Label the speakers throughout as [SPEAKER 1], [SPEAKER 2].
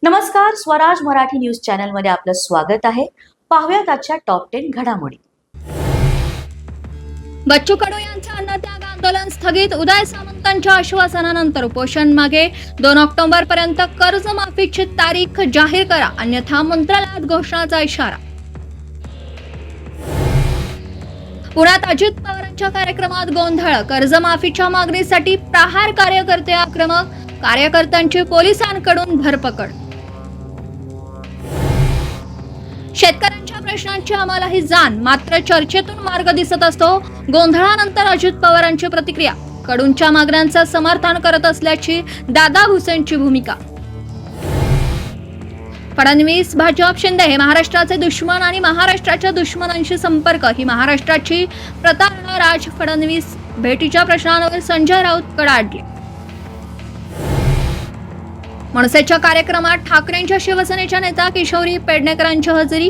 [SPEAKER 1] नमस्कार, Swaraj Marathi news channel मध्ये आपलं स्वागत आहे. पाहूयात आजच्या टॉप 10 घडामोडी.
[SPEAKER 2] बच्चू कडू यांचे अन्नत्याग आंदोलन स्थगित. उदय सामंतांच्या आश्वासनानंतर उपोषण मागे. 2 ऑक्टोबर पर्यंत कर्जमाफीची तारीख जाहीर करा, अन्यथा मंत्रालयात घोषणाचा इशारा. पुण्यात अजित पवारांच्या कार्यक्रमात गोंधळ. कर्जमाफीच्या मागणीसाठी प्रहार कार्यकर्ते आक्रमक. कार्यकर्त्यांची पोलिसांकडून धरपकड. शेतकऱ्यांच्या प्रश्नांची आम्हालाही जाण, मात्र चर्चेतून मार्ग दिसत असतो. गोंधळानंतर अजित पवारांची प्रतिक्रिया. कडूंच्या मागण्यांचं समर्थन करत असल्याची दादा भुसेंची भूमिका. फडणवीस, भाजप, शिंदे हे महाराष्ट्राचे दुश्मन आणि महाराष्ट्राच्या दुश्मनांशी संपर्क ही महाराष्ट्राची प्रतारणा. राज फडणवीस भेटीच्या प्रश्नांवर संजय राऊत कडाडले. मनसेच्या कार्यक्रमात ठाकरेंच्या शिवसेनेच्या नेता किशोरी पेडणेकरांची हजेरी.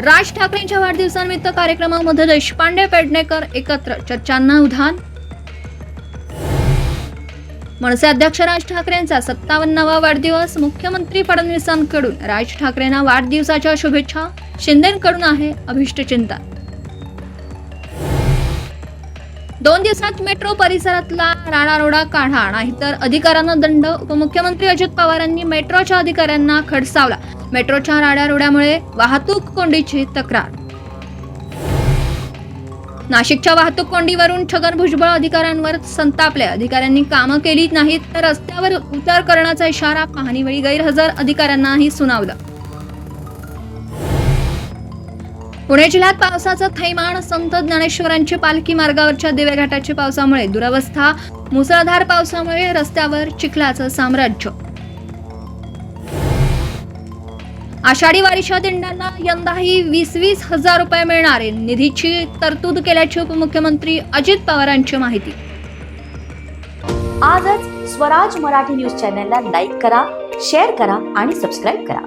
[SPEAKER 2] राज ठाकरेंच्या वाढदिवसानिमित्त कार्यक्रमामध्ये देशपांडे पेडणेकर एकत्र, चर्चांना उधाण. मनसे अध्यक्ष राज ठाकरेंचा 57वा वाढदिवस. मुख्यमंत्री फडणवीसांकडून राज ठाकरेंना वाढदिवसाच्या शुभेच्छा. शिंदेंकडून आहे अभिष्टचिंतन. 2 दिवसात मेट्रो परिसरातला राडारोडा काढा, नाहीतर अधिकाऱ्यांना दंड. उपमुख्यमंत्री अजित पवारांनी मेट्रोच्या अधिकाऱ्यांना खडसावला. मेट्रोच्या राडारोड्यामुळे वाहतूक कोंडीची तक्रार. नाशिकच्या वाहतूक कोंडीवरून छगन भुजबळ अधिकाऱ्यांवर संतापले. अधिकाऱ्यांनी कामं केली नाहीत तर रस्त्यावर उतार करण्याचा इशारा. पाहणीवेळी गैरहजर अधिकाऱ्यांनाही सुनावलं. पुणे जिल्ह्यात पावसाचं थैमान. संत ज्ञानेश्वरांची पालखी मार्गावरच्या दिवे घाटाची पावसामुळे दुरवस्था. मुसळधार पावसामुळे रस्त्यावर चिखलाचं साम्राज्य. आषाढी वारीच्या दिंड्यांना यंदाही 20-20 हजार रुपये मिळणार. निधीची तरतूद केल्याची उपमुख्यमंत्री अजित पवारांची माहिती.
[SPEAKER 1] आजच स्वराज मराठी न्यूज चॅनलला लाईक करा, शेअर करा आणि सबस्क्राईब करा.